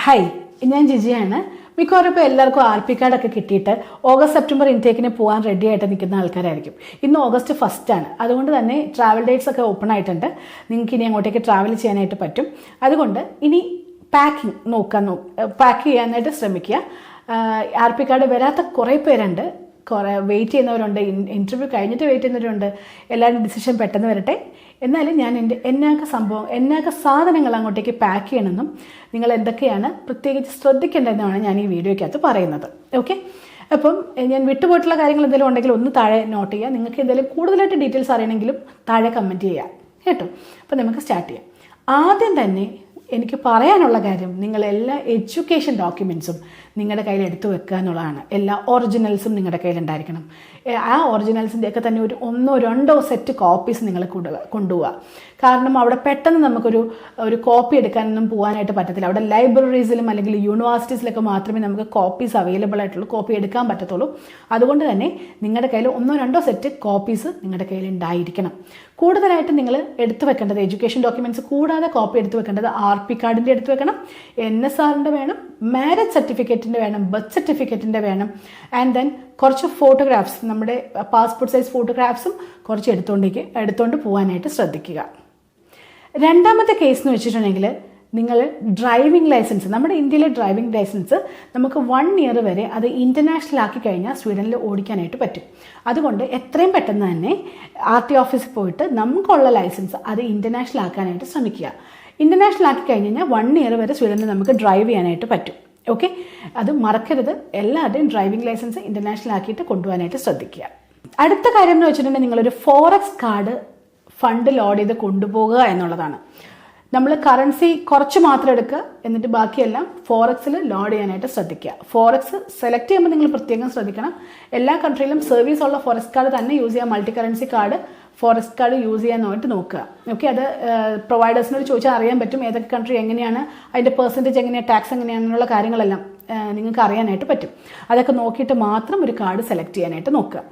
Hi, ഞാൻ ജിജിയാണ്. മിക്കവാറും ഇപ്പോൾ എല്ലാവർക്കും RP കാർഡൊക്കെ കിട്ടിയിട്ട് ഓഗസ്റ്റ് സെപ്റ്റംബർ ഇൻടേക്കിന് പോകാൻ റെഡി ആയിട്ട് നിൽക്കുന്ന ആൾക്കാരായിരിക്കും. ഇന്ന് ഓഗസ്റ്റ് 1 ആണ്. അതുകൊണ്ട് തന്നെ ട്രാവൽ ഡേറ്റ്സ് ഒക്കെ ഓപ്പൺ ആയിട്ടുണ്ട്. നിങ്ങൾക്ക് ഇനി അങ്ങോട്ടേക്ക് ട്രാവൽ ചെയ്യാനായിട്ട് പറ്റും. അതുകൊണ്ട് ഇനി പാക്ക് ചെയ്യാനായിട്ട് ശ്രമിക്കുക. RP കാർഡ് വരാത്ത കുറേ പേരുണ്ട്, കുറേ വെയിറ്റ് ചെയ്യുന്നവരുണ്ട്, ഇൻ്റർവ്യൂ കഴിഞ്ഞിട്ട് വെയിറ്റ് ചെയ്യുന്നവരുണ്ട്. എല്ലാവരും ഡിസിഷൻ പെട്ടെന്ന് വരട്ടെ. എന്നാലും ഞാൻ എന്നൊക്കെ സാധനങ്ങൾ അങ്ങോട്ടേക്ക് പാക്ക് ചെയ്യണമെന്നും നിങ്ങൾ എന്തൊക്കെയാണ് പ്രത്യേകിച്ച് ശ്രദ്ധിക്കേണ്ടതെന്നാണ് ഞാൻ ഈ വീഡിയോയ്ക്കകത്ത് പറയുന്നത്. ഓക്കെ, അപ്പം ഞാൻ വിട്ടുപോയിട്ടുള്ള കാര്യങ്ങൾ എന്തെങ്കിലും ഉണ്ടെങ്കിൽ ഒന്ന് താഴെ നോട്ട് ചെയ്യുക. നിങ്ങൾക്ക് എന്തെങ്കിലും കൂടുതലായിട്ട് ഡീറ്റെയിൽസ് അറിയണമെങ്കിലും താഴെ കമൻറ്റ് ചെയ്യുക കേട്ടോ. അപ്പം നമുക്ക് സ്റ്റാർട്ട് ചെയ്യാം. ആദ്യം തന്നെ എനിക്ക് പറയാനുള്ള കാര്യം, നിങ്ങൾ എല്ലാ എഡ്യൂക്കേഷൻ ഡോക്യുമെൻറ്റ്സും നിങ്ങളുടെ കയ്യിൽ എടുത്തു വെക്കുക എന്നുള്ളതാണ്. എല്ലാ ഒറിജിനൽസും നിങ്ങളുടെ കയ്യിലുണ്ടായിരിക്കണം. ആ ഒറിജിനൽസിൻ്റെ ഒക്കെ തന്നെ ഒരു 1-2 സെറ്റ് കോപ്പീസ് നിങ്ങൾ കൊണ്ടുപോവുക. കാരണം അവിടെ പെട്ടെന്ന് നമുക്കൊരു കോപ്പി എടുക്കാനൊന്നും പോകാനായിട്ട് പറ്റത്തില്ല. അവിടെ ലൈബ്രറീസിലും അല്ലെങ്കിൽ യൂണിവേഴ്സിറ്റീസിലൊക്കെ മാത്രമേ നമുക്ക് കോപ്പീസ് അവൈലബിൾ ആയിട്ടുള്ളൂ, കോപ്പി എടുക്കാൻ പറ്റത്തുള്ളൂ. അതുകൊണ്ട് തന്നെ നിങ്ങളുടെ കയ്യിൽ 1-2 സെറ്റ് കോപ്പീസ് നിങ്ങളുടെ കയ്യിൽ ഉണ്ടായിരിക്കണം. കൂടുതലായിട്ട് നിങ്ങൾ എടുത്തു വെക്കേണ്ടത് എഡ്യൂക്കേഷൻ ഡോക്യുമെൻറ്റ്സ് കൂടാതെ കോപ്പി എടുത്തു വെക്കേണ്ടത് RP കാർഡിൻ്റെ എടുത്തു വെക്കണം, NSRൻ്റെ വേണം, മാരേജ് സർട്ടിഫിക്കറ്റിൻ്റെ വേണം, ബർത്ത് സർട്ടിഫിക്കറ്റിൻ്റെ വേണം. ആൻഡ് ദെൻ കുറച്ച് ഫോട്ടോഗ്രാഫ്സ്, നമ്മുടെ പാസ്പോർട്ട് സൈസ് ഫോട്ടോഗ്രാഫ്സും കുറച്ച് എടുത്തുകൊണ്ട് പോകാനായിട്ട് ശ്രദ്ധിക്കുക. രണ്ടാമത്തെ കേസ് എന്ന് വെച്ചിട്ടുണ്ടെങ്കിൽ, നിങ്ങൾ ഡ്രൈവിംഗ് ലൈസൻസ്, നമ്മുടെ ഇന്ത്യയിലെ ഡ്രൈവിംഗ് ലൈസൻസ് നമുക്ക് 1 ഇയർ വരെ അത് ഇൻ്റർനാഷണൽ ആക്കി കഴിഞ്ഞാൽ സ്വീഡനിൽ ഓടിക്കാനായിട്ട് പറ്റും. അതുകൊണ്ട് എത്രയും പെട്ടെന്ന് തന്നെ RT ഓഫീസിൽ പോയിട്ട് നമുക്കുള്ള ലൈസൻസ് അത് ഇൻ്റർനാഷണൽ ആക്കാനായിട്ട് ശ്രമിക്കുക. ഇൻ്റർനാഷണൽ ആക്കി കഴിഞ്ഞ് കഴിഞ്ഞാൽ 1 ഇയർ വരെ സ്വീഡനിൽ നമുക്ക് ഡ്രൈവ് ചെയ്യാനായിട്ട് പറ്റും. ഓക്കെ, അത് മറക്കരുത്. എല്ലാവരുടെയും ഡ്രൈവിംഗ് ലൈസൻസ് ഇൻ്റർനാഷണൽ ആക്കിയിട്ട് കൊണ്ടുപോകാനായിട്ട് ശ്രദ്ധിക്കുക. അടുത്ത കാര്യം എന്ന് വെച്ചിട്ടുണ്ടെങ്കിൽ, നിങ്ങളൊരു ഫോറക്സ് കാർഡ് ഫണ്ട് ലോഡ് ചെയ്ത് കൊണ്ടുപോകുക എന്നുള്ളതാണ്. നമ്മൾ കറൻസി കുറച്ച് മാത്രം എടുക്കുക, എന്നിട്ട് ബാക്കിയെല്ലാം ഫോറക്സിൽ ലോഡ് ചെയ്യാനായിട്ട് ശ്രദ്ധിക്കുക. ഫോറക്സ് സെലക്ട് ചെയ്യുമ്പോൾ നിങ്ങൾ പ്രത്യേകം ശ്രദ്ധിക്കണം. എല്ലാ കൺട്രിയിലും സർവീസ് ഉള്ള ഫോറക്സ് കാർഡ് തന്നെ യൂസ് ചെയ്യുക. Multi currency card, forex card use ചെയ്യാനായിട്ട് നോക്കുക. ഓക്കെ, അത് പ്രൊവൈഡേഴ്സിനോട് ചോദിച്ചാൽ അറിയാൻ പറ്റും ഏതൊക്കെ കൺട്രി എങ്ങനെയാണ്, അതിൻ്റെ പെർസെൻറ്റേജ് എങ്ങനെയാണ്, ടാക്സ് എങ്ങനെയാണെന്നുള്ള കാര്യങ്ങളെല്ലാം നിങ്ങൾക്ക് അറിയാനായിട്ട് പറ്റും. അതൊക്കെ നോക്കിയിട്ട് മാത്രം ഒരു കാർഡ് സെലക്ട് ചെയ്യാനായിട്ട് നോക്കുക.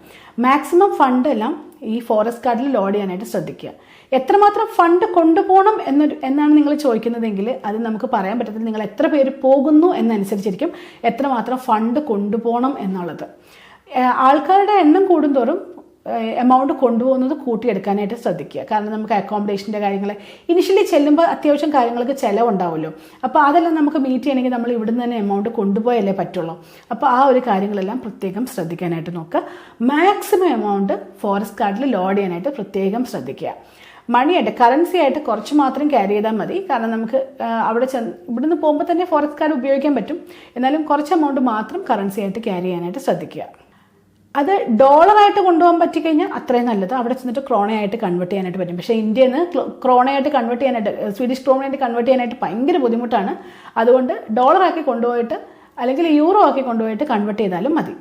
മാക്സിമം ഫണ്ട് എല്ലാം ഈ ഫോറസ്റ്റ് കാർഡിൽ ലോഡ് ചെയ്യാനായിട്ട് ശ്രദ്ധിക്കുക. എത്രമാത്രം ഫണ്ട് കൊണ്ടുപോകണം എന്നാണ് നിങ്ങൾ ചോദിക്കുന്നതെങ്കിൽ അത് നമുക്ക് പറയാൻ പറ്റത്തില്ല. നിങ്ങൾ എത്ര പേര് പോകുന്നു എന്നനുസരിച്ചിരിക്കും എത്രമാത്രം ഫണ്ട് കൊണ്ടുപോകണം എന്നുള്ളത്. ആൾക്കാരുടെ എണ്ണം കൂടുന്തോറും എമൗണ്ട് കൊണ്ടുപോകുന്നത് കൂട്ടിയെടുക്കാനായിട്ട് ശ്രദ്ധിക്കുക. കാരണം നമുക്ക് അക്കോമഡേഷൻ്റെ കാര്യങ്ങൾ ഇനിഷ്യലി ചെല്ലുമ്പോൾ അത്യാവശ്യം കാര്യങ്ങൾക്ക് ചിലവുണ്ടാവുമല്ലോ. അപ്പോൾ അതെല്ലാം നമുക്ക് മീറ്റ് ചെയ്യണമെങ്കിൽ നമ്മൾ ഇവിടുന്ന് തന്നെ എമൗണ്ട് കൊണ്ടുപോയല്ലേ പറ്റുള്ളൂ. അപ്പോൾ ആ ഒരു കാര്യങ്ങളെല്ലാം പ്രത്യേകം ശ്രദ്ധിക്കാനായിട്ട് നോക്കുക. മാക്സിമം എമൗണ്ട് ഫോറസ്റ്റ് കാർഡിൽ ലോഡ് ചെയ്യാനായിട്ട് പ്രത്യേകം ശ്രദ്ധിക്കുക. മണിയായിട്ട്, കറൻസി ആയിട്ട് കുറച്ച് മാത്രം ക്യാരി ചെയ്താൽ മതി. കാരണം നമുക്ക് ഇവിടുന്ന് പോകുമ്പോൾ തന്നെ ഫോറസ്റ്റ് കാർഡ് ഉപയോഗിക്കാൻ പറ്റും. എന്നാലും കുറച്ച് എമൗണ്ട് മാത്രം കറൻസി ആയിട്ട് ക്യാരി ചെയ്യാനായിട്ട് ശ്രദ്ധിക്കുക. അത് ഡോളറായിട്ട് കൊണ്ടുപോകാൻ പറ്റിക്കഴിഞ്ഞാൽ അത്രയും നല്ലത്. അവിടെ ചെന്നിട്ട് ക്രോണയായിട്ട് കൺവേർട്ട് ചെയ്യാനായിട്ട് പറ്റും. പക്ഷേ ഇന്ത്യയിൽ നിന്ന് ക്രോണയായിട്ട് കൺവേർട്ട് ചെയ്യാനായിട്ട്, സ്വീഡിഷ് ക്രോണയായിട്ട് കൺവേർട്ട് ചെയ്യാനായിട്ട് ഭയങ്കര ബുദ്ധിമുട്ടാണ്. അതുകൊണ്ട് ഡോളറാക്കി കൊണ്ടുപോയിട്ട് അല്ലെങ്കിൽ യൂറോ ആക്കി കൊണ്ടുപോയിട്ട് കൺവേർട്ട് ചെയ്താലും മതി.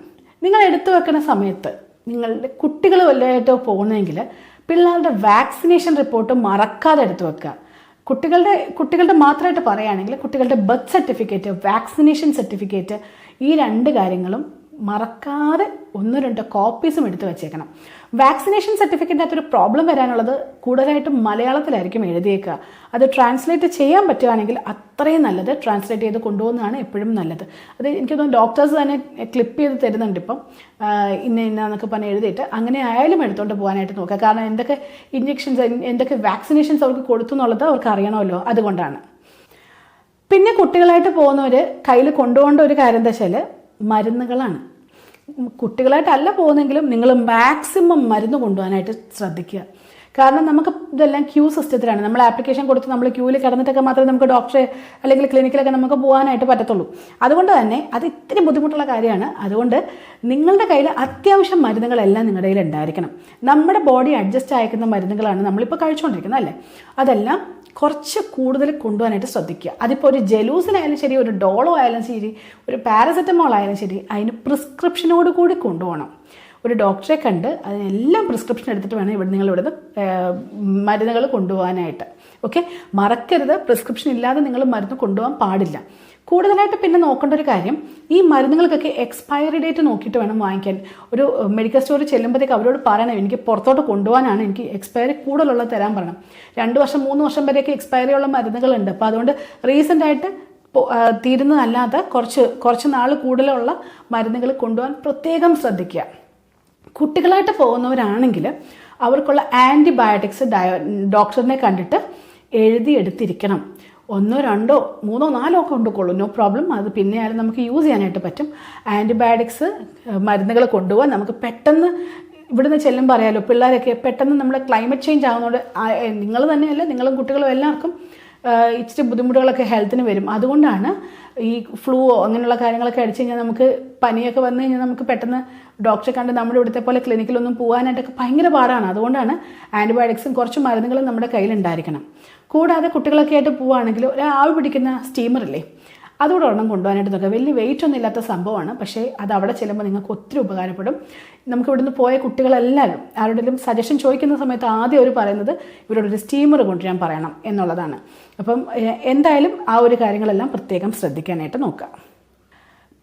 നിങ്ങൾ എടുത്തു വെക്കുന്ന സമയത്ത് നിങ്ങളുടെ കുട്ടികൾ വല്ലതായിട്ട് പോകുന്നതെങ്കിൽ പിള്ളേരുടെ വാക്സിനേഷൻ റിപ്പോർട്ട് മറക്കാതെ എടുത്തു വെക്കുക. കുട്ടികളുടെ മാത്രമായിട്ട് പറയുകയാണെങ്കിൽ കുട്ടികളുടെ ബർത്ത് സർട്ടിഫിക്കറ്റ്, വാക്സിനേഷൻ സർട്ടിഫിക്കറ്റ്, ഈ 2 കാര്യങ്ങളും മറക്കാതെ 1-2 കോപ്പീസും എടുത്ത് വെച്ചേക്കണം. വാക്സിനേഷൻ സർട്ടിഫിക്കറ്റിൻ്റെ അകത്തൊരു പ്രോബ്ലം വരാനുള്ളത് കൂടുതലായിട്ടും മലയാളത്തിലായിരിക്കും എഴുതിയേക്കുക. അത് ട്രാൻസ്ലേറ്റ് ചെയ്യാൻ പറ്റുകയാണെങ്കിൽ അത്രയും നല്ലത്. ട്രാൻസ്ലേറ്റ് ചെയ്ത് കൊണ്ടുപോകുന്നതാണ് എപ്പോഴും നല്ലത്. അത് എനിക്ക് തോന്നുന്നു ഡോക്ടേഴ്സ് തന്നെ ക്ലിപ്പ് ചെയ്ത് തരുന്നുണ്ട് ഇപ്പം, ഇന്നൊക്കെ പറഞ്ഞ് എഴുതിയിട്ട്. അങ്ങനെ ആയാലും എടുത്തുകൊണ്ട് പോകാനായിട്ട് നോക്കുക. കാരണം എന്തൊക്കെ ഇഞ്ചെക്ഷൻസ്, എന്തൊക്കെ വാക്സിനേഷൻസ് അവർക്ക് കൊടുത്തു എന്നുള്ളത് അവർക്ക് അറിയണമല്ലോ, അതുകൊണ്ടാണ്. പിന്നെ കുട്ടികളായിട്ട് പോകുന്നവർ കയ്യിൽ കൊണ്ടുപോകേണ്ട ഒരു കാര്യം എന്താ വെച്ചാൽ മരുന്നുകളാണ്. കുട്ടികളായിട്ടല്ല പോകുന്നെങ്കിലും നിങ്ങൾ മാക്സിമം മരുന്ന് കൊണ്ടുപോകാനായിട്ട് ശ്രദ്ധിക്കുക. കാരണം നമുക്ക് ഇതെല്ലാം ക്യൂ സിസ്റ്റത്തിലാണ്. നമ്മൾ ആപ്ലിക്കേഷൻ കൊടുത്ത് നമ്മൾ ക്യൂവിൽ കിടന്നിട്ടൊക്കെ മാത്രമേ നമുക്ക് ഡോക്ടറെ അല്ലെങ്കിൽ ക്ലിനിക്കിലൊക്കെ നമുക്ക് പോകാനായിട്ട് പറ്റത്തുള്ളൂ. അതുകൊണ്ട് തന്നെ അത് ഇത്തിരി ബുദ്ധിമുട്ടുള്ള കാര്യമാണ്. അതുകൊണ്ട് നിങ്ങളുടെ കയ്യിൽ അത്യാവശ്യം മരുന്നുകളെല്ലാം നിങ്ങളുടെ കയ്യിൽ ഉണ്ടായിരിക്കണം. നമ്മുടെ ബോഡി അഡ്ജസ്റ്റ് ആയിരിക്കുന്ന മരുന്നുകളാണ് നമ്മളിപ്പോൾ കഴിച്ചുകൊണ്ടിരിക്കുന്നത് അല്ലേ. അതെല്ലാം കുറച്ച് കൂടുതൽ കൊണ്ടുപോകാനായിട്ട് ശ്രദ്ധിക്കുക. അതിപ്പോൾ ഒരു ജലൂസിനായാലും ശരി, ഒരു ഡോളോ ആയാലും ശരി, ഒരു പാരസെറ്റമോൾ ആയാലും ശരി, അതിന് പ്രിസ്ക്രിപ്ഷനോട് കൂടി കൊണ്ടുപോകണം. ഒരു ഡോക്ടറെ കണ്ട് അതിനെല്ലാം പ്രിസ്ക്രിപ്ഷൻ എടുത്തിട്ട് വേണം നിങ്ങൾ ഇവിടുന്ന് മരുന്നുകൾ കൊണ്ടുപോകാനായിട്ട്. ഓക്കെ, മറക്കരുത്, പ്രിസ്ക്രിപ്ഷൻ ഇല്ലാതെ നിങ്ങൾ മരുന്ന് കൊണ്ടുപോകാൻ പാടില്ല. കൂടുതലായിട്ട് പിന്നെ നോക്കേണ്ട ഒരു കാര്യം, ഈ മരുന്നുകൾക്കൊക്കെ എക്സ്പയറി ഡേറ്റ് നോക്കിയിട്ട് വേണം വാങ്ങിക്കാൻ. ഒരു മെഡിക്കൽ സ്റ്റോറിൽ ചെല്ലുമ്പോഴത്തേക്ക് അവരോട് പറയണം, എനിക്ക് പുറത്തോട്ട് കൊണ്ടുപോകാനാണ്, എനിക്ക് എക്സ്പയറി കൂടുതലുള്ളത് തരാൻ പറയണം. 2 വർഷം 3 വർഷം വരെയൊക്കെ എക്സ്പയറി ഉള്ള മരുന്നുകളുണ്ട്. അപ്പോൾ അതുകൊണ്ട് റീസെൻ്റായിട്ട് തീരുന്നതല്ലാതെ കുറച്ച് നാൾ കൂടുതലുള്ള മരുന്നുകൾ കൊണ്ടുപോകാൻ പ്രത്യേകം ശ്രദ്ധിക്കുക. കുട്ടികളായിട്ട് പോകുന്നവരാണെങ്കിൽ അവർക്കുള്ള ആൻറ്റിബയോട്ടിക്സ് ഡോക്ടറിനെ കണ്ടിട്ട് എഴുതിയെടുത്തിരിക്കണം. 1, 2, 3, 4 ഒക്കെ കൊണ്ടുകൊള്ളൂ, നോ പ്രോബ്ലം. അത് പിന്നെ ആയാലും നമുക്ക് യൂസ് ചെയ്യാനായിട്ട് പറ്റും. ആൻറ്റിബയോട്ടിക്സ് മരുന്നുകൾ കൊണ്ടുപോകാൻ നമുക്ക് പെട്ടെന്ന് ഇവിടുന്ന് ചെല്ലുമ്പോൾ അറിയാമല്ലോ, പിള്ളേരൊക്കെ പെട്ടെന്ന് നമ്മുടെ ക്ലൈമറ്റ് ചേഞ്ച് ആകുന്നതുകൊണ്ട് നിങ്ങൾ തന്നെയല്ല, നിങ്ങളും കുട്ടികളും എല്ലാവർക്കും ഇച്ചിരി ബുദ്ധിമുട്ടുകളൊക്കെ ഹെൽത്തിന് വരും. അതുകൊണ്ടാണ് ഈ ഫ്ലൂവോ അങ്ങനെയുള്ള കാര്യങ്ങളൊക്കെ അടിച്ചു കഴിഞ്ഞാൽ നമുക്ക് പനിയൊക്കെ വന്നു കഴിഞ്ഞാൽ നമുക്ക് പെട്ടെന്ന് ഡോക്ടറെ കണ്ട് നമ്മുടെ ഇവിടുത്തെ പോലെ ക്ലിനിക്കിലൊന്നും പോകാനായിട്ടൊക്കെ ഭയങ്കര പാടാണ്. അതുകൊണ്ടാണ് ആൻറ്റിബയോട്ടിക്സും കുറച്ച് മരുന്നുകളും നമ്മുടെ കയ്യിലുണ്ടായിരിക്കണം. കൂടാതെ കുട്ടികളൊക്കെ ആയിട്ട് പോവുകയാണെങ്കിൽ ഒരു ആവി പിടിക്കുന്ന സ്റ്റീമറില്ലേ, അതുകൂടെ ഒരെണ്ണം കൊണ്ടുപോകാനായിട്ട് നോക്കുക. വലിയ വെയിറ്റ് ഒന്നും ഇല്ലാത്ത സംഭവമാണ്, പക്ഷേ അത് അവിടെ ചെല്ലുമ്പോൾ നിങ്ങൾക്ക് ഒത്തിരി ഉപകാരപ്പെടും. നമുക്ക് ഇവിടുന്ന് പോയ കുട്ടികളെല്ലാവരും ആരുടെയും സജഷൻ ചോദിക്കുന്ന സമയത്ത് ആദ്യം അവർ പറയുന്നത് ഇവരോടൊരു സ്റ്റീമർ കൊണ്ടുവരാൻ പറയണം എന്നുള്ളതാണ്. അപ്പം എന്തായാലും ആ ഒരു കാര്യങ്ങളെല്ലാം പ്രത്യേകം ശ്രദ്ധിക്കാനായിട്ട് നോക്കുക.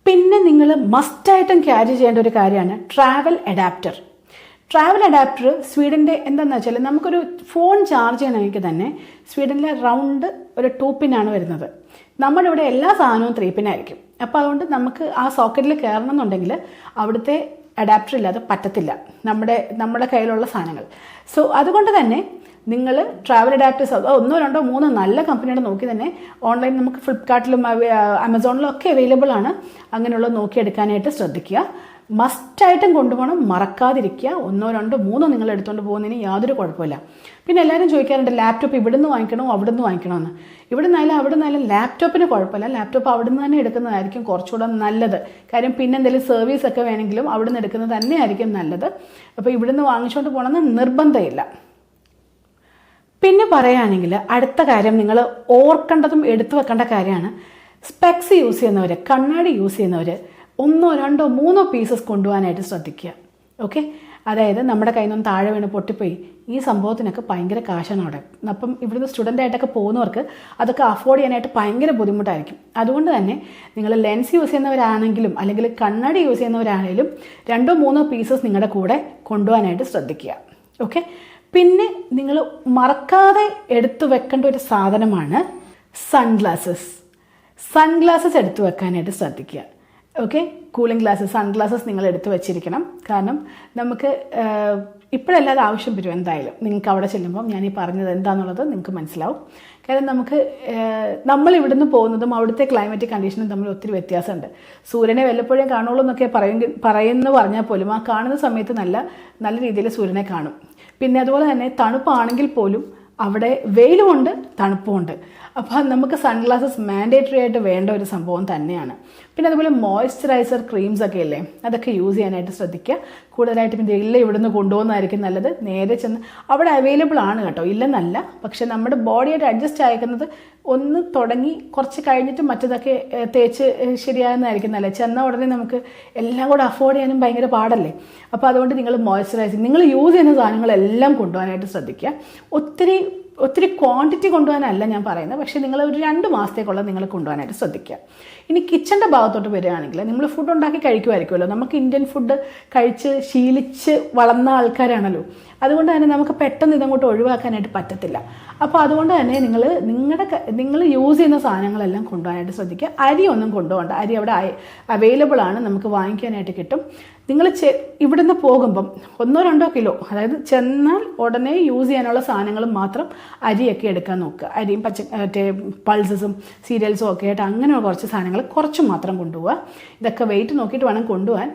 പിന്നെ നിങ്ങൾ മസ്റ്റായിട്ടും ക്യാരി ചെയ്യേണ്ട ഒരു കാര്യമാണ് ട്രാവൽ അഡാപ്റ്റർ. ട്രാവൽ അഡാപ്റ്റർ സ്വീഡൻ്റെ എന്താണെന്ന് വെച്ചാൽ നമുക്കൊരു ഫോൺ ചാർജ് ചെയ്യണമെങ്കിൽ തന്നെ സ്വീഡനിലെ റൗണ്ട് ഒരു 2 പിന്നാണ് വരുന്നത്. നമ്മുടെ ഇവിടെ എല്ലാ സാധനവും 3 പിന്നായിരിക്കും. അപ്പോൾ അതുകൊണ്ട് നമുക്ക് ആ സോക്കറ്റിൽ കയറണം എന്നുണ്ടെങ്കിൽ അവിടുത്തെ അഡാപ്റ്റർ ഇല്ലാതെ പറ്റത്തില്ല നമ്മുടെ കയ്യിലുള്ള സാധനങ്ങൾ. സോ അതുകൊണ്ട് തന്നെ നിങ്ങൾ ട്രാവൽ അഡാപ്റ്റേഴ്സ് 1, 2, 3 നല്ല കമ്പനിയുടെ നോക്കി തന്നെ ഓൺലൈൻ നമുക്ക് ഫ്ലിപ്കാർട്ടിലും ആമസോണിലും ഒക്കെ അവൈലബിൾ ആണ്. അങ്ങനെയുള്ളത് നോക്കിയെടുക്കാനായിട്ട് ശ്രദ്ധിക്കുക. മസ്റ്റായിട്ടും കൊണ്ടുപോകണം, മറക്കാതിരിക്കുക. 1, 2, 3 നിങ്ങൾ എടുത്തുകൊണ്ട് പോകുന്നതിന് യാതൊരു കുഴപ്പമില്ല. പിന്നെ എല്ലാവരും ചോദിക്കാറുണ്ട് ലാപ്ടോപ്പ് ഇവിടുന്ന് വാങ്ങിക്കണോ അവിടുന്ന് വാങ്ങിക്കണമെന്ന്. ഇവിടെ നിന്നാലും ലാപ്ടോപ്പിന് കുഴപ്പമില്ല. ലാപ്ടോപ്പ് അവിടുന്ന് തന്നെ എടുക്കുന്നതായിരിക്കും കുറച്ചുകൂടെ നല്ലത്. കാര്യം പിന്നെ എന്തെങ്കിലും സർവീസ് ഒക്കെ വേണമെങ്കിലും അവിടുന്ന് എടുക്കുന്നത് തന്നെയായിരിക്കും നല്ലത്. അപ്പോൾ ഇവിടുന്ന് വാങ്ങിച്ചുകൊണ്ട് പോകണമെന്ന് നിർബന്ധമില്ല. പിന്നെ പറയുകയാണെങ്കിൽ അടുത്ത കാര്യം നിങ്ങൾ ഓർക്കേണ്ടതും എടുത്തു വെക്കേണ്ട കാര്യമാണ് സ്പെക്സ് യൂസ് ചെയ്യുന്നവർ, കണ്ണാടി യൂസ് ചെയ്യുന്നവർ 1, 2, 3 പീസസ് കൊണ്ടുപോകാനായിട്ട് ശ്രദ്ധിക്കുക. ഓക്കെ, അതായത് നമ്മുടെ കയ്യിൽ നിന്നും താഴെ വീണ് പൊട്ടിപ്പോയി ഈ സംഭവത്തിനൊക്കെ ഭയങ്കര കാശാണ് അവിടെ. അപ്പം ഇവിടുന്ന് സ്റ്റുഡൻ്റായിട്ടൊക്കെ പോകുന്നവർക്ക് അതൊക്കെ അഫോർഡ് ചെയ്യാനായിട്ട് ഭയങ്കര ബുദ്ധിമുട്ടായിരിക്കും. അതുകൊണ്ട് തന്നെ നിങ്ങൾ ലെൻസ് യൂസ് ചെയ്യുന്നവരാണെങ്കിലും അല്ലെങ്കിൽ കണ്ണാടി യൂസ് ചെയ്യുന്നവരാണെങ്കിലും 2, 3 പീസസ് നിങ്ങളുടെ കൂടെ കൊണ്ടുപോകാനായിട്ട് ശ്രദ്ധിക്കുക. ഓക്കെ, പിന്നെ നിങ്ങൾ മറക്കാതെ എടുത്തു വെക്കേണ്ട ഒരു സാധനമാണ് സൺഗ്ലാസസ് എടുത്തു വെക്കാനായിട്ട് ശ്രദ്ധിക്കുക. ഓക്കെ, കൂളിംഗ് ഗ്ലാസ്സസ്, സൺഗ്ലാസസ് നിങ്ങൾ എടുത്തു വെച്ചിരിക്കണം. കാരണം നമുക്ക് ഇപ്പോഴല്ലാതെ ആവശ്യം വരും എന്തായാലും. നിങ്ങൾക്ക് അവിടെ ചെല്ലുമ്പം ഞാൻ ഈ പറഞ്ഞത് എന്താണെന്നുള്ളത് നിങ്ങൾക്ക് മനസ്സിലാവും. കാരണം നമ്മൾ ഇവിടുന്ന് പോകുന്നതും അവിടുത്തെ ക്ലൈമറ്റിക് കണ്ടീഷനും തമ്മിൽ ഒത്തിരി വ്യത്യാസമുണ്ട്. സൂര്യനെ വല്ലപ്പോഴും കാണുള്ളൂ എന്നൊക്കെ പറഞ്ഞാൽ പോലും ആ കാണുന്ന സമയത്ത് നല്ല രീതിയിൽ സൂര്യനെ കാണും. പിന്നെ അതുപോലെ തന്നെ തണുപ്പാണെങ്കിൽ പോലും അവിടെ വെയിലുമുണ്ട് തണുപ്പുമുണ്ട്. അപ്പോൾ നമുക്ക് സൺഗ്ലാസസ് മാൻഡേറ്ററി ആയിട്ട് വേണ്ട ഒരു സംഭവം തന്നെയാണ്. പിന്നെ അതുപോലെ മോയ്സ്ചറൈസർ ക്രീംസ് ഒക്കെ ഇല്ലേ, അതൊക്കെ യൂസ് ചെയ്യാനായിട്ട് ശ്രദ്ധിക്കുക. കൂടുതലായിട്ട് പിന്നെ ഇവിടുന്ന് കൊണ്ടുപോകുന്നതായിരിക്കും നല്ലത്. നേരെ ചെന്ന് അവിടെ അവൈലബിൾ ആണ് കേട്ടോ, ഇല്ലെന്നല്ല. പക്ഷെ നമ്മുടെ ബോഡിയായിട്ട് അഡ്ജസ്റ്റ് ആയിരിക്കുന്നത് ഒന്ന് തുടങ്ങി കുറച്ച് കഴിഞ്ഞിട്ട് മറ്റതൊക്കെ തേച്ച് ശരിയാകുന്നതായിരിക്കും നല്ലത്. ചെന്ന ഉടനെ നമുക്ക് എല്ലാം കൂടെ അഫോർഡ് ചെയ്യാനും ഭയങ്കര പാടല്ലേ. അപ്പോൾ അതുകൊണ്ട് നിങ്ങൾ മോയ്സ്ചറൈസിങ് നിങ്ങൾ യൂസ് ചെയ്യുന്ന സാധനങ്ങളെല്ലാം കൊണ്ടുപോകാനായിട്ട് ശ്രദ്ധിക്കുക. ഒത്തിരി ക്വാണ്ടിറ്റി കൊണ്ടുപോകാനല്ല ഞാൻ പറയുന്നത്, പക്ഷേ നിങ്ങൾ ഒരു 2 മാസത്തേക്കുള്ള നിങ്ങൾ കൊണ്ടുപോകാനായിട്ട് ശ്രദ്ധിക്കുക. ഇനി കിച്ചൻ്റെ ഭാഗത്തോട്ട് വരികയാണെങ്കിൽ നമ്മൾ ഫുഡ് ഉണ്ടാക്കി കഴിക്കുമായിരിക്കുമല്ലോ. നമുക്ക് ഇന്ത്യൻ ഫുഡ് കഴിച്ച് ശീലിച്ച് വളർന്ന ആൾക്കാരാണല്ലോ. അതുകൊണ്ട് തന്നെ നമുക്ക് പെട്ടെന്ന് ഇതങ്ങോട്ട് ഒഴിവാക്കാനായിട്ട് പറ്റത്തില്ല. അപ്പോൾ അതുകൊണ്ട് തന്നെ നിങ്ങൾ യൂസ് ചെയ്യുന്ന സാധനങ്ങളെല്ലാം കൊണ്ടുപോകാനായിട്ട് ശ്രദ്ധിക്കുക. അരി ഒന്നും കൊണ്ടുപോകണ്ട. അരി അവിടെ അവൈലബിൾ ആണ്, നമുക്ക് വാങ്ങിക്കാനായിട്ട് കിട്ടും. നിങ്ങൾ ഇവിടുന്ന് പോകുമ്പം 1, 2 കിലോ, അതായത് ചെന്നാൽ ഉടനെ യൂസ് ചെയ്യാനുള്ള സാധനങ്ങളും മാത്രം അരിയൊക്കെ എടുക്കാൻ നോക്കുക. അരിയും പൾസസും സീരിയൽസും ഒക്കെ ആയിട്ട് അങ്ങനെ കുറച്ച് സാധനങ്ങൾ കുറച്ച് മാത്രം കൊണ്ടുപോവുക. ഇതൊക്കെ വെയിറ്റ് നോക്കിയിട്ട് വേണം കൊണ്ടുപോകാൻ.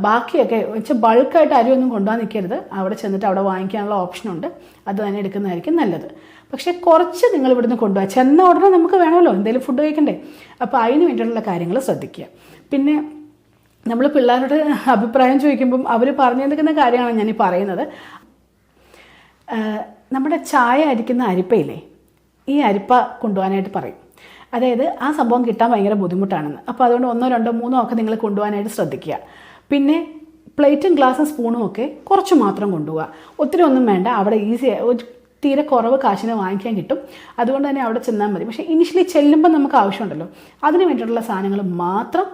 ബാക്കിയൊക്കെ വെച്ചാൽ ബൾക്കായിട്ട് അരിയൊന്നും കൊണ്ടുപോകാൻ നിൽക്കരുത്. അവിടെ ചെന്നിട്ട് അവിടെ വാങ്ങിക്കാനുള്ള ഓപ്ഷനുണ്ട്, അത് തന്നെ എടുക്കുന്നതായിരിക്കും നല്ലത്. പക്ഷേ കുറച്ച് നിങ്ങൾ ഇവിടുന്ന് കൊണ്ടുപോകാം. ചെന്ന ഉടനെ നമുക്ക് വേണമല്ലോ എന്തെങ്കിലും ഫുഡ് കഴിക്കണ്ടേ. അപ്പോൾ അതിന് വേണ്ടിയിട്ടുള്ള കാര്യങ്ങൾ ശ്രദ്ധിക്കുക. പിന്നെ നമ്മൾ പിള്ളേരുടെ അഭിപ്രായം ചോദിക്കുമ്പം അവർ പറഞ്ഞെടുക്കുന്ന കാര്യമാണ് ഞാനീ പറയുന്നത്. നമ്മുടെ ചായ അരിക്കുന്ന അരിപ്പയില്ലേ, ഈ അരിപ്പ കൊണ്ടുപോകാനായിട്ട് പറയും. അതായത് ആ സംഭവം കിട്ടാൻ ഭയങ്കര ബുദ്ധിമുട്ടാണെന്ന്. അപ്പോൾ അതുകൊണ്ട് 1, 2, 3 ഒക്കെ നിങ്ങൾ കൊണ്ടുപോകാനായിട്ട് ശ്രദ്ധിക്കുക. പിന്നെ പ്ലേറ്റും ഗ്ലാസും സ്പൂണും ഒക്കെ കുറച്ച് മാത്രം കൊണ്ടുപോവുക. ഒത്തിരി ഒന്നും വേണ്ട. അവിടെ തീരെ കുറവ് കാശിന് വാങ്ങിക്കാൻ കിട്ടും. അതുകൊണ്ട് തന്നെ അവിടെ ചെന്നാൽ മതി. പക്ഷേ ഇനിഷ്യലി ചെല്ലുമ്പോൾ നമുക്ക് ആവശ്യമുണ്ടല്ലോ, അതിന് വേണ്ടിയിട്ടുള്ള സാധനങ്ങൾ മാത്രം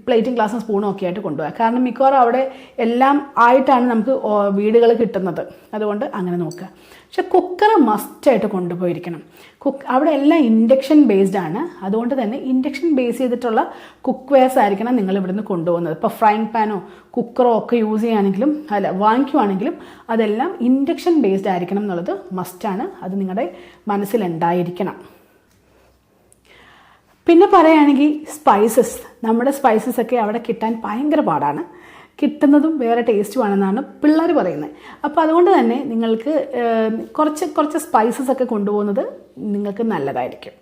പ്ലേറ്റും ഗ്ലാസും സ്പൂണും ഒക്കെ ആയിട്ട് കൊണ്ടുപോകുക. കാരണം മിക്കവാറും അവിടെ എല്ലാം ആയിട്ടാണ് നമുക്ക് വീടുകൾ കിട്ടുന്നത്. അതുകൊണ്ട് അങ്ങനെ നോക്കുക. പക്ഷെ കുക്കർ മസ്റ്റായിട്ട് കൊണ്ടുപോയിരിക്കണം. അവിടെ എല്ലാം ഇൻഡക്ഷൻ ബേസ്ഡ് ആണ്. അതുകൊണ്ട് തന്നെ ഇൻഡക്ഷൻ ബേസ് ചെയ്തിട്ടുള്ള കുക്ക് വെയർസ് ആയിരിക്കണം നിങ്ങൾ ഇവിടുന്ന് കൊണ്ടുപോകുന്നത്. ഇപ്പോൾ ഫ്രൈങ് പാനോ കുക്കറോ ഒക്കെ യൂസ് ചെയ്യുകയാണെങ്കിലും വാങ്ങിക്കുവാണെങ്കിലും അതെല്ലാം ഇൻഡക്ഷൻ ബേസ്ഡ് ആയിരിക്കണം എന്നുള്ളത് മസ്റ്റാണ്. അത് നിങ്ങളുടെ മനസ്സിലുണ്ടായിരിക്കണം. പിന്നെ പറയുകയാണെങ്കിൽ സ്പൈസസ്, നമ്മുടെ സ്പൈസസ് ഒക്കെ അവിടെ കിട്ടാൻ ഭയങ്കര പാടാണ്. കിട്ടുന്നതും വേറെ ടേസ്റ്റുമാണെന്നാണ് പിള്ളേർ പറയുന്നത്. അപ്പോൾ അതുകൊണ്ട് തന്നെ നിങ്ങൾക്ക് കുറച്ച് സ്പൈസസ് ഒക്കെ കൊണ്ടുപോകുന്നത് നിങ്ങൾക്ക് നല്ലതായിരിക്കും.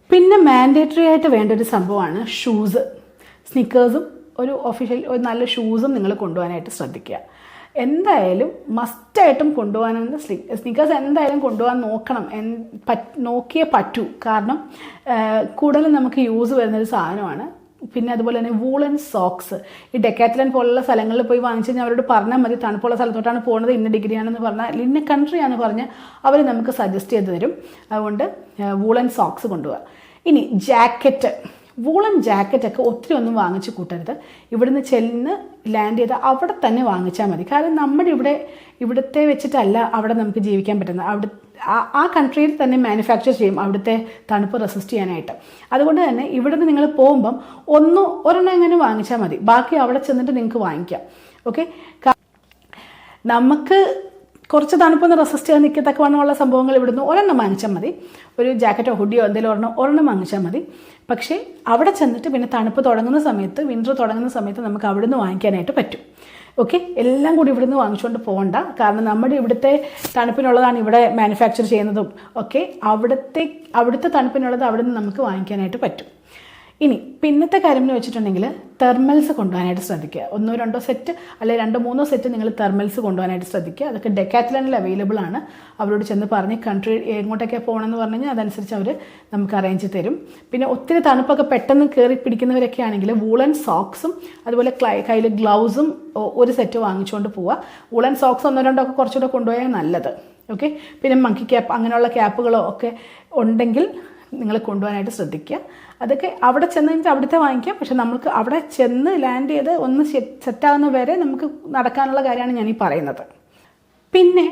പിന്നെ മാൻഡേറ്ററി ആയിട്ട് വേണ്ട ഒരു സംഭവമാണ് ഷൂസ്. സ്നിക്കേഴ്സും ഒരു നല്ല ഷൂസും നിങ്ങൾ കൊണ്ടുപോകാനായിട്ട് ശ്രദ്ധിക്കുക. എന്തായാലും മസ്റ്റായിട്ടും കൊണ്ടുപോകാനാണ് സ്നിക്കേഴ്സ് എന്തായാലും കൊണ്ടുപോകാൻ നോക്കണം. നോക്കിയേ പറ്റൂ. കാരണം കൂടുതലും നമുക്ക് യൂസ് വരുന്നൊരു സാധനമാണ്. പിന്നെ അതുപോലെ തന്നെ വൂളൻ സോക്സ്. ഈ ഡെക്കാത്ലൻ പോലുള്ള സ്ഥലങ്ങളിൽ പോയി വാങ്ങിച്ചു കഴിഞ്ഞാൽ അവരോട് പറഞ്ഞാൽ മതി തണുപ്പുള്ള സ്ഥലത്തോട്ടാണ് പോകുന്നത്, ഇന്ന ഡിഗ്രിയാണെന്ന് പറഞ്ഞാൽ ഇന്ന കൺട്രിയാണെന്ന് പറഞ്ഞാൽ അവർ നമുക്ക് സജസ്റ്റ് ചെയ്ത് തരും. അതുകൊണ്ട് വൂളൻ സോക്സ് കൊണ്ടുപോകുക. ഇനി ജാക്കറ്റ്, വൂളൻ ജാക്കറ്റൊക്കെ ഒത്തിരി ഒന്നും വാങ്ങിച്ച് കൂട്ടരുത്. ഇവിടുന്ന് ചെന്ന് ലാൻഡ് ചെയ്ത് അവിടെ തന്നെ വാങ്ങിച്ചാൽ മതി. കാരണം നമ്മുടെ ഇവിടുത്തെ വെച്ചിട്ടല്ല അവിടെ നമുക്ക് ജീവിക്കാൻ പറ്റുന്നത്. ആ കൺട്രിയിൽ തന്നെ മാനുഫാക്ചർ ചെയ്യും അവിടുത്തെ തണുപ്പ് റെസിസ്റ്റ് ചെയ്യാനായിട്ട്. അതുകൊണ്ട് തന്നെ ഇവിടുന്ന് നിങ്ങൾ പോകുമ്പം ഒരെണ്ണം എങ്ങനെ വാങ്ങിച്ചാൽ മതി, ബാക്കി അവിടെ ചെന്നിട്ട് നിങ്ങൾക്ക് വാങ്ങിക്കാം. ഓക്കെ, നമുക്ക് കുറച്ച് തണുപ്പൊന്ന് റെസിസ്റ്റ് ചെയ്യാൻ നിൽക്കത്തക്കവണ്ണമുള്ള സംഭവങ്ങൾ ഇവിടുന്ന് ഒരെണ്ണം വാങ്ങിച്ചാൽ മതി. ഒരു ജാക്കറ്റോ ഹുഡിയോ എന്തെങ്കിലും ഒരെണ്ണം വാങ്ങിച്ചാൽ മതി. പക്ഷേ അവിടെ ചെന്നിട്ട് പിന്നെ തണുപ്പ് തുടങ്ങുന്ന സമയത്ത്, വിൻ്റർ തുടങ്ങുന്ന സമയത്ത് നമുക്ക് അവിടുന്ന് വാങ്ങിക്കാനായിട്ട് പറ്റും. ഓക്കെ, എല്ലാം കൂടി ഇവിടുന്ന് വാങ്ങിച്ചുകൊണ്ട് പോകണ്ട. കാരണം നമ്മുടെ ഇവിടുത്തെ തണുപ്പിനുള്ളതാണ് ഇവിടെ മാനുഫാക്ചർ ചെയ്യുന്നതും ഒക്കെ. അവിടുത്തെ തണുപ്പിനുള്ളത് അവിടുന്ന് നമുക്ക് വാങ്ങിക്കാനായിട്ട് പറ്റും. ഇനി പിന്നത്തെ കാര്യം എന്ന് വെച്ചിട്ടുണ്ടെങ്കിൽ തെർമൽസ് കൊണ്ടുപോകാനായിട്ട് ശ്രദ്ധിക്കുക. 1-2 സെറ്റ് അല്ലെങ്കിൽ 2-3 സെറ്റ് നിങ്ങൾ തെർമൽസ് കൊണ്ടുപോകാനായിട്ട് ശ്രദ്ധിക്കുക. അതൊക്കെ ഡെക്കാത്ലനിൽ അവൈലബിൾ ആണ്. അവരോട് ചെന്ന് പറഞ്ഞ് കൺട്രി എങ്ങോട്ടൊക്കെയാണ് പോകണമെന്ന് പറഞ്ഞു കഴിഞ്ഞാൽ അതനുസരിച്ച് അവർ നമുക്ക് അറേഞ്ച് തരും. പിന്നെ ഒത്തിരി തണുപ്പൊക്കെ പെട്ടെന്ന് കയറി പിടിക്കുന്നവരൊക്കെ ആണെങ്കിൽ വൂളൻ സോക്സും അതുപോലെ കയ്യിൽ ഗ്ലൗസും ഒരു സെറ്റ് വാങ്ങിച്ചുകൊണ്ട് പോവുക. വൂളൻ സോക്സ് 1-2 ഒക്കെ കുറച്ചുകൂടെ കൊണ്ടുപോയാൽ നല്ലത്. ഓക്കെ, പിന്നെ മങ്കി ക്യാപ്പ് അങ്ങനെയുള്ള ക്യാപ്പുകളോ ഒക്കെ ഉണ്ടെങ്കിൽ നിങ്ങൾ കൊണ്ടുപോകാനായിട്ട് ശ്രദ്ധിക്കുക. അതൊക്കെ അവിടെ ചെന്ന് കഴിഞ്ഞാൽ അവിടുത്തെ വാങ്ങിക്കാം. പക്ഷെ നമുക്ക് അവിടെ ചെന്ന് ലാൻഡ് ചെയ്ത് ഒന്ന് സെറ്റാകുന്ന വരെ നമുക്ക് നടക്കാനുള്ള കാര്യമാണ് ഞാനീ പറയുന്നത്. പിന്നെ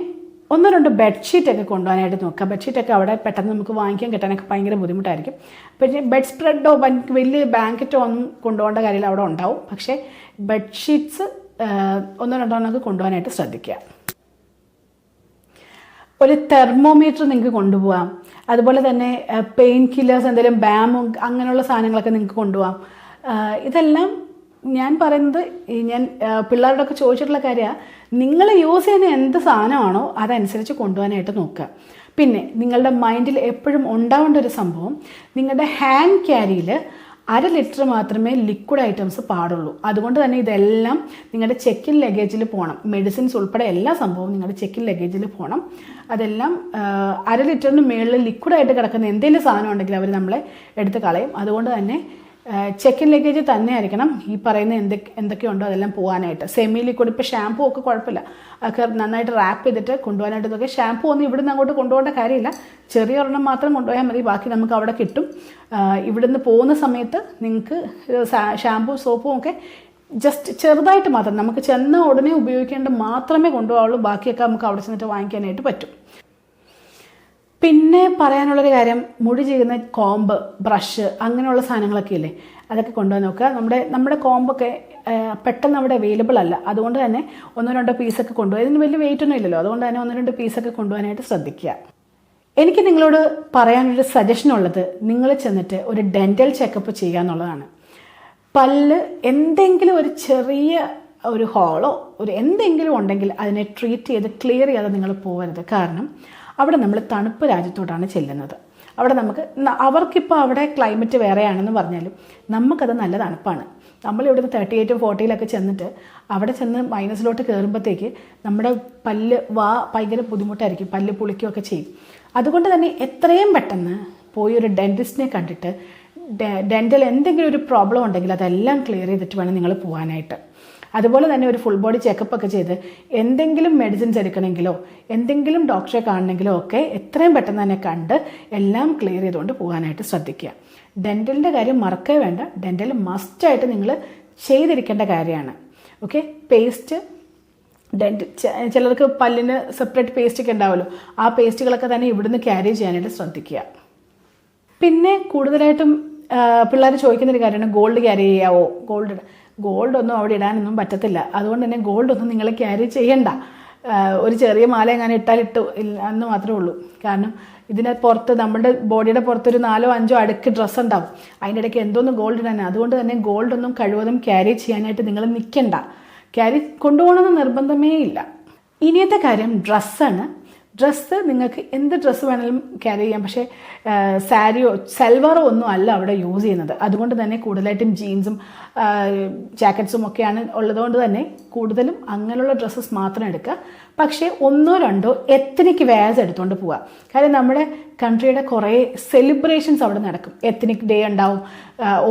1-2 ബെഡ്ഷീറ്റൊക്കെ കൊണ്ടുപോകാനായിട്ട് നോക്കുക. ബെഡ്ഷീറ്റൊക്കെ അവിടെ പെട്ടെന്ന് നമുക്ക് വാങ്ങിക്കാൻ കിട്ടാനൊക്കെ ഭയങ്കര ബുദ്ധിമുട്ടായിരിക്കും. പിന്നെ ബെഡ് സ്പ്രെഡോ വലിയ ബ്ലാങ്കറ്റോ ഒന്നും കൊണ്ടുപോകേണ്ട കാര്യമില്ല, അവിടെ ഉണ്ടാവും. പക്ഷേ ബെഡ്ഷീറ്റ്സ് 1-2 കൊണ്ടുപോകാനായിട്ട് ശ്രദ്ധിക്കുക. ഒരു തെർമോമീറ്റർ നിങ്ങൾക്ക് കൊണ്ടുപോകാം. അതുപോലെ തന്നെ പെയിൻ കില്ലേഴ്സ്, എന്തെങ്കിലും ബാമും അങ്ങനെയുള്ള സാധനങ്ങളൊക്കെ നിങ്ങൾക്ക് കൊണ്ടുപോകാം. ഇതെല്ലാം ഞാൻ പറയുന്നത് ഞാൻ പിള്ളേരോടൊക്കെ ചോദിച്ചിട്ടുള്ള കാര്യമാണ്. നിങ്ങൾ യൂസ് ചെയ്യുന്ന എന്ത് സാധനമാണോ അതനുസരിച്ച് കൊണ്ടുപോകാനായിട്ട് നോക്കുക. പിന്നെ നിങ്ങളുടെ മൈൻഡിൽ എപ്പോഴും ഉണ്ടാവേണ്ട ഒരു സംഭവം, നിങ്ങളുടെ ഹാൻഡ് ക്യാരിയിൽ 1/2 ലിറ്റർ മാത്രമേ ലിക്വിഡ് ഐറ്റംസ് പാടുള്ളൂ. അതുകൊണ്ട് തന്നെ ഇതെല്ലാം നിങ്ങളുടെ ചെക്കിൻ ലഗേജിൽ പോകണം. മെഡിസിൻസ് ഉൾപ്പെടെ എല്ലാ സംഭവവും നിങ്ങളുടെ ചെക്കിൻ ലഗേജിൽ പോകണം. അതെല്ലാം 1/2 ലിറ്ററിന് മുകളിൽ ലിക്വിഡായിട്ട് കിടക്കുന്ന എന്തെങ്കിലും സാധനം ഉണ്ടെങ്കിൽ അവർ നമ്മളെ എടുത്ത് കളയും. അതുകൊണ്ട് തന്നെ ചെക്കിൻ ലഗേജ് തന്നെ ആയിരിക്കണം ഈ പറയുന്ന എന്തൊക്കെയുണ്ടോ അതെല്ലാം പോകാനായിട്ട്. സെമി ലിക്വിഡ്, ഇപ്പോൾ ഷാമ്പൂ ഒക്കെ കുഴപ്പമില്ല, ഒക്കെ നന്നായിട്ട് റാപ്പ് ചെയ്തിട്ട് കൊണ്ടുപോകാനായിട്ട് ഇതൊക്കെ. ഷാമ്പൂ ഒന്നും ഇവിടുന്ന് അങ്ങോട്ട് കൊണ്ടുപോകേണ്ട കാര്യമില്ല, ചെറിയ ഒരെണ്ണം മാത്രം കൊണ്ടുപോയാൽ മതി, ബാക്കി നമുക്ക് അവിടെ കിട്ടും. ഇവിടുന്ന് പോകുന്ന സമയത്ത് നിങ്ങൾക്ക് ഷാമ്പൂ സോപ്പും ഒക്കെ ജസ്റ്റ് ചെറുതായിട്ട് മാത്രം നമുക്ക് ചെന്ന ഉടനെ ഉപയോഗിക്കേണ്ട മാത്രമേ കൊണ്ടുപോകാവുള്ളൂ. ബാക്കിയൊക്കെ നമുക്ക് അവിടെ ചെന്നിട്ട് വാങ്ങിക്കാനായിട്ട് പറ്റും. പിന്നെ പറയാനുള്ളൊരു കാര്യം, മുടി ചെയ്യുന്ന കോമ്പ്, ബ്രഷ് അങ്ങനെയുള്ള സാധനങ്ങളൊക്കെ ഇല്ലേ, അതൊക്കെ കൊണ്ടുപോകാൻ നോക്കുക. നമ്മുടെ കോമ്പൊക്കെ പെട്ടെന്ന് അവിടെ അവൈലബിൾ അല്ല. അതുകൊണ്ട് തന്നെ 1-2 പീസൊക്കെ കൊണ്ടുപോയി. ഇതിന് വലിയ വെയിറ്റ് ഒന്നും ഇല്ലല്ലോ, അതുകൊണ്ട് തന്നെ 1-2 പീസൊക്കെ കൊണ്ടുപോകാനായിട്ട് ശ്രദ്ധിക്കുക. എനിക്ക് നിങ്ങളോട് പറയാനൊരു സജഷൻ ഉള്ളത്, നിങ്ങൾ ചെന്നിട്ട് ഒരു ഡെൻറ്റൽ ചെക്കപ്പ് ചെയ്യുക എന്നുള്ളതാണ്. പല്ല് എന്തെങ്കിലും ഒരു ചെറിയ ഒരു ഹോളോ എന്തെങ്കിലും ഉണ്ടെങ്കിൽ അതിനെ ട്രീറ്റ് ചെയ്ത് ക്ലിയർ ചെയ്യാതെ നിങ്ങൾ പോകരുത്. കാരണം അവിടെ നമ്മൾ തണുപ്പ് രാജ്യത്തോട്ടാണ് ചെല്ലുന്നത്. അവിടെ അവർക്കിപ്പോൾ അവിടെ ക്ലൈമറ്റ് വേറെയാണെന്ന് പറഞ്ഞാലും നമുക്കത് നല്ല തണുപ്പാണ്. നമ്മളിവിടുന്ന് 38, 40 ചെന്നിട്ട് അവിടെ ചെന്ന് മൈനസിലോട്ട് കയറുമ്പോഴത്തേക്ക് നമ്മുടെ ഭയങ്കര ബുദ്ധിമുട്ടായിരിക്കും, പല്ല് പുളിക്കുകയൊക്കെ ചെയ്യും. അതുകൊണ്ട് തന്നെ എത്രയും പെട്ടെന്ന് പോയി ഒരു ഡെൻറ്റിസ്റ്റിനെ കണ്ടിട്ട് ഡെൻറ്റൽ എന്തെങ്കിലും ഒരു പ്രോബ്ലം ഉണ്ടെങ്കിൽ അതെല്ലാം ക്ലിയർ ചെയ്തിട്ട് വേണം നിങ്ങൾ പോകാനായിട്ട്. അതുപോലെ തന്നെ ഒരു ഫുൾ ബോഡി ചെക്കപ്പ് ഒക്കെ ചെയ്ത് എന്തെങ്കിലും മെഡിസിൻസ് എടുക്കണമെങ്കിലോ എന്തെങ്കിലും ഡോക്ടറെ കാണണമെങ്കിലോ ഒക്കെ എത്രയും പെട്ടെന്ന് തന്നെ കണ്ട് എല്ലാം ക്ലിയർ ചെയ്തുകൊണ്ട് പോകാനായിട്ട് ശ്രദ്ധിക്കുക. ഡെൻറ്റലിൻ്റെ കാര്യം മറക്കേ വേണ്ട. ഡെൻറ്റൽ മസ്റ്റായിട്ട് നിങ്ങൾ ചെയ്തിരിക്കേണ്ട കാര്യമാണ്. ഓക്കെ, പേസ്റ്റ് ചിലർക്ക് പല്ലിന് സെപ്പറേറ്റ് പേസ്റ്റൊക്കെ ഉണ്ടാവുമല്ലോ, ആ പേസ്റ്റുകളൊക്കെ തന്നെ ഇവിടുന്ന് ക്യാരി ചെയ്യാനായിട്ട് ശ്രദ്ധിക്കുക. പിന്നെ കൂടുതലായിട്ടും പിള്ളേർ ചോദിക്കുന്നൊരു കാര്യമാണ് ഗോൾഡ് ക്യാരി ചെയ്യാവോ. ഗോൾഡൊന്നും അവിടെ ഇടാനൊന്നും പറ്റത്തില്ല. അതുകൊണ്ട് തന്നെ ഗോൾഡൊന്നും നിങ്ങൾ ക്യാരി ചെയ്യണ്ട. ഒരു ചെറിയ മാല എങ്ങനെ ഇട്ടു എന്ന് മാത്രമേ ഉള്ളൂ. കാരണം ഇതിന് പുറത്ത് നമ്മുടെ ബോഡിയുടെ പുറത്തൊരു 4-5 അടുക്ക് ഡ്രസ്സ് ഉണ്ടാവും. അതിൻ്റെ ഇടയ്ക്ക് എന്തോന്നും ഗോൾഡ് ഇടാനാണ്. അതുകൊണ്ട് തന്നെ ഗോൾഡൊന്നും കഴിവതും ക്യാരി ചെയ്യാനായിട്ട് നിങ്ങൾ നിൽക്കണ്ട. ക്യാരി കൊണ്ടുപോകണമെന്ന് നിർബന്ധമേ ഇല്ല. ഇനിയത്തെ കാര്യം ഡ്രസ്സാണ്. ഡ്രസ്സ് നിങ്ങൾക്ക് എന്ത് ഡ്രസ്സ് വേണമെങ്കിലും ക്യാരി ചെയ്യാം. പക്ഷേ സാരിയോ സൽവാറോ ഒന്നും അല്ല അവിടെ യൂസ് ചെയ്യുന്നത്. അതുകൊണ്ട് തന്നെ കൂടുതലായിട്ടും ജീൻസും ജാക്കറ്റ്സും ഒക്കെയാണ് ഉള്ളതുകൊണ്ട് തന്നെ കൂടുതലും അങ്ങനെയുള്ള ഡ്രസ്സസ് മാത്രം എടുക്കുക. പക്ഷേ 1-2 എത്നിക് വെയർസ് എടുത്തുകൊണ്ട് പോവുക. കാര്യം നമ്മുടെ കൺട്രിയുടെ കുറേ സെലിബ്രേഷൻസ് അവിടെ നടക്കും. എത്നിക് ഡേ ഉണ്ടാവും,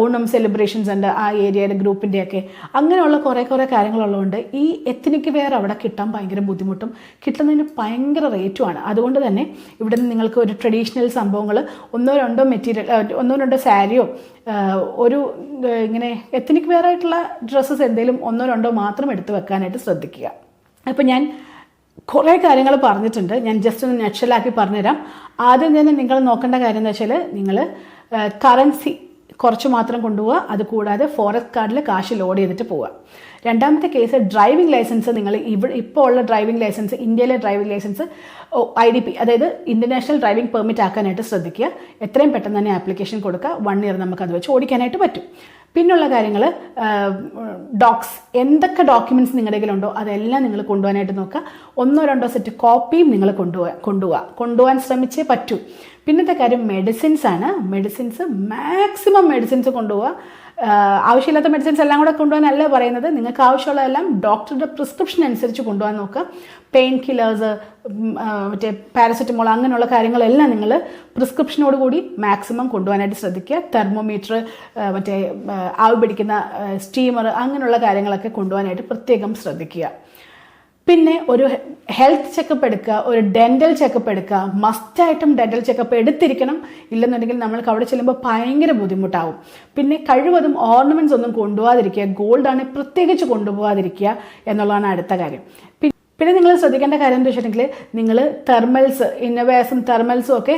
ഓണം സെലിബ്രേഷൻസ് ഉണ്ട് ആ ഏരിയയുടെ ഗ്രൂപ്പിൻ്റെയൊക്കെ. അങ്ങനെയുള്ള കുറേ കാര്യങ്ങളുള്ളതുകൊണ്ട് ഈ എത്നിക് വെയർ അവിടെ കിട്ടാൻ ഭയങ്കര ബുദ്ധിമുട്ടും കിട്ടുന്നതിന് ഭയങ്കര റേറ്റുമാണ്. അതുകൊണ്ട് തന്നെ ഇവിടെ നിന്ന് നിങ്ങൾക്ക് ഒരു ട്രഡീഷണൽ സംഭവങ്ങൾ 1-2 മെറ്റീരിയൽ 1-2 സാരിയോ ഒരു ഇങ്ങനെ എത്നിക് വെയർ ആയിട്ടുള്ള ഡ്രസ്സസ് എന്തെങ്കിലും 1-2 മാത്രം എടുത്ത് വെക്കാനായിട്ട് ശ്രദ്ധിക്കുക. അപ്പോൾ ഞാൻ കുറേ കാര്യങ്ങൾ പറഞ്ഞിട്ടുണ്ട്. ഞാൻ ജസ്റ്റ് ഒന്ന് നെക്ഷലാക്കി പറഞ്ഞുതരാം. ആദ്യം തന്നെ നിങ്ങൾ നോക്കേണ്ട കാര്യം എന്ന് വെച്ചാൽ നിങ്ങൾ കറൻസി കുറച്ച് മാത്രം കൊണ്ടുപോവുക. അതുകൂടാതെ ഫോറസ്റ്റ് കാർഡിൽ കാശ് ലോഡ് ചെയ്തിട്ട് പോവുക. രണ്ടാമത്തെ കേസ് ഡ്രൈവിംഗ് ലൈസൻസ്. നിങ്ങൾ ഇപ്പോൾ ഉള്ള ഡ്രൈവിംഗ് ലൈസൻസ്, ഇന്ത്യയിലെ ഡ്രൈവിംഗ് ലൈസൻസ് IDP അതായത് ഇൻ്റർനാഷണൽ ഡ്രൈവിംഗ് പെർമിറ്റ് ആക്കാനായിട്ട് ശ്രദ്ധിക്കുക. എത്രയും പെട്ടെന്ന് തന്നെ ആപ്ലിക്കേഷൻ കൊടുക്കുക. 1 ഇയർ നമുക്ക് അത് വെച്ച് ഓടിക്കാനായിട്ട് പറ്റും. പിന്നുള്ള കാര്യങ്ങൾ ഡോക്സ്, എന്തൊക്കെ ഡോക്യുമെൻറ്റ്സ് നിങ്ങളുടെ കയ്യിലുണ്ടോ അതെല്ലാം നിങ്ങൾ കൊണ്ടുപോകാനായിട്ട് നോക്കുക. 1-2 സെറ്റ് കോപ്പിയും നിങ്ങൾ കൊണ്ടുപോകാൻ ശ്രമിച്ചേ പറ്റൂ. പിന്നത്തെ കാര്യം മെഡിസിൻസ് ആണ്. മാക്സിമം മെഡിസിൻസ് കൊണ്ടുപോവുക. ആവശ്യമില്ലാത്ത മെഡിസിൻസ് എല്ലാം കൂടെ കൊണ്ടുപോകാനല്ല പറയുന്നത്. നിങ്ങൾക്ക് ആവശ്യമുള്ളതെല്ലാം ഡോക്ടറുടെ പ്രിസ്ക്രിപ്ഷൻ അനുസരിച്ച് കൊണ്ടുപോകാൻ നോക്കുക. പെയിൻ കില്ലേഴ്സ്, മറ്റേ പാരസെറ്റമോൾ അങ്ങനെയുള്ള കാര്യങ്ങളെല്ലാം നിങ്ങൾ പ്രിസ്ക്രിപ്ഷനോട് കൂടി മാക്സിമം കൊണ്ടുപോകാനായിട്ട് ശ്രദ്ധിക്കുക. തെർമോമീറ്റർ, മറ്റേ ആവി പിടിക്കുന്ന സ്റ്റീമർ അങ്ങനെയുള്ള കാര്യങ്ങളൊക്കെ കൊണ്ടുപോകാനായിട്ട് പ്രത്യേകം ശ്രദ്ധിക്കുക. പിന്നെ ഒരു ഹെൽത്ത് ചെക്കപ്പ് എടുക്കുക, ഒരു ഡെൻ്റൽ ചെക്കപ്പ് എടുക്കുക. മസ്റ്റായിട്ടും ഡെൻ്റൽ ചെക്കപ്പ് എടുത്തിരിക്കണം. ഇല്ലെന്നുണ്ടെങ്കിൽ നമ്മൾക്ക് അവിടെ ചെല്ലുമ്പോൾ ഭയങ്കര ബുദ്ധിമുട്ടാവും. പിന്നെ കഴിവതും ഓർണമെൻറ്റ്സ് ഒന്നും കൊണ്ടുപോകാതിരിക്കുക. ഗോൾഡാണ് പ്രത്യേകിച്ച് കൊണ്ടുപോകാതിരിക്കുക എന്നുള്ളതാണ് അടുത്ത കാര്യം. പിന്നെ നിങ്ങൾ ശ്രദ്ധിക്കേണ്ട കാര്യം എന്ന് വെച്ചിട്ടുണ്ടെങ്കിൽ നിങ്ങൾ തെർമൽസ്, ഇന്നവേഴ്സും തെർമൽസും ഒക്കെ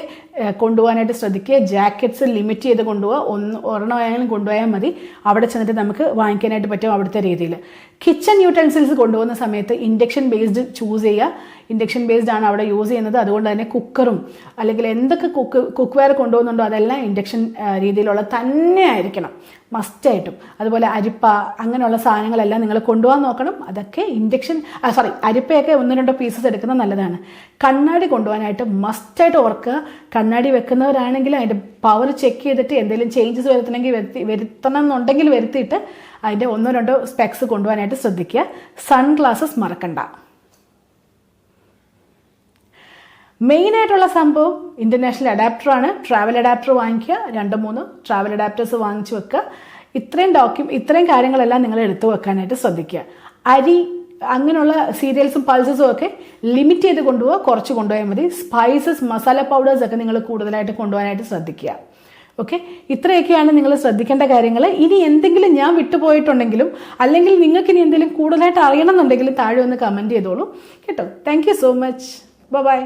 കൊണ്ടുപോകാനായിട്ട് ശ്രദ്ധിക്കുക. ജാക്കറ്റ്സ് ലിമിറ്റ് ചെയ്ത് കൊണ്ടുപോകുക. ഒരെണ്ണമായാലും കൊണ്ടുപോയാൽ മതി. അവിടെ ചെന്നിട്ട് നമുക്ക് വാങ്ങിക്കാനായിട്ട് പറ്റും അവിടുത്തെ രീതിയിൽ. കിച്ചൺ യൂട്ടൻസിൽസ് കൊണ്ടുപോകുന്ന സമയത്ത് ഇൻഡക്ഷൻ ബേസ്ഡ് ചൂസ് ചെയ്യുക. ഇൻഡക്ഷൻ ബേസ്ഡ് ആണ് അവിടെ യൂസ് ചെയ്യുന്നത്. അതുകൊണ്ട് തന്നെ കുക്കറും അല്ലെങ്കിൽ എന്തൊക്കെ കുക്ക് വെയർ കൊണ്ടുപോകുന്നുണ്ടോ അതെല്ലാം ഇൻഡക്ഷൻ രീതിയിലുള്ള തന്നെ ആയിരിക്കണം മസ്റ്റായിട്ടും. അതുപോലെ അരിപ്പ അങ്ങനെയുള്ള സാധനങ്ങളെല്ലാം നിങ്ങൾ കൊണ്ടുപോകാൻ നോക്കണം. അതൊക്കെ അരിപ്പയൊക്കെ 1-2 പീസസ് എടുക്കുന്നത് നല്ലതാണ്. കണ്ണാടി കൊണ്ടുപോകാനായിട്ട് മസ്റ്റായിട്ട് ഓർക്കുക. കണ്ണാടി വെക്കുന്നവരാണെങ്കിൽ അതിൻ്റെ പവർ ചെക്ക് ചെയ്തിട്ട് എന്തെങ്കിലും ചേഞ്ചസ് വരുത്തണം എന്നുണ്ടെങ്കിൽ വരുത്തിയിട്ട് അതിൻ്റെ 1-2 സ്പെക്സ് കൊണ്ടുപോകാനായിട്ട് ശ്രദ്ധിക്കുക. സൺഗ്ലാസസ് മറക്കണ്ട. മെയിനായിട്ടുള്ള സംഭവം ഇൻ്റർനാഷണൽ അഡാപ്റ്ററാണ്. ട്രാവൽ അഡാപ്റ്റർ വാങ്ങിക്കുക. 2-3 ട്രാവൽ അഡാപ്റ്റേഴ്സ് വാങ്ങിച്ചു വെക്കുക. ഇത്രയും കാര്യങ്ങളെല്ലാം നിങ്ങൾ എടുത്തു വെക്കാനായിട്ട് ശ്രദ്ധിക്കുക. അരി അങ്ങനെയുള്ള സീരിയൽസും പൾസസും ഒക്കെ ലിമിറ്റ് ചെയ്ത് കൊണ്ടുപോകുക. കുറച്ച് കൊണ്ടുപോയാൽ മതി. സ്പൈസസ്, മസാല പൗഡേഴ്സ് ഒക്കെ നിങ്ങൾ കൂടുതലായിട്ട് കൊണ്ടുപോകാനായിട്ട് ശ്രദ്ധിക്കുക. ഓക്കെ, ഇത്രയൊക്കെയാണ് നിങ്ങൾ ശ്രദ്ധിക്കേണ്ട കാര്യങ്ങൾ. ഇനി എന്തെങ്കിലും ഞാൻ വിട്ടുപോയിട്ടുണ്ടെങ്കിലും അല്ലെങ്കിൽ നിങ്ങൾക്ക് ഇനി എന്തെങ്കിലും കൂടുതലായിട്ട് അറിയണമെന്നുണ്ടെങ്കിലും താഴെ ഒന്ന് കമൻറ്റ് ചെയ്തോളൂ കേട്ടോ. Thank you so much. By.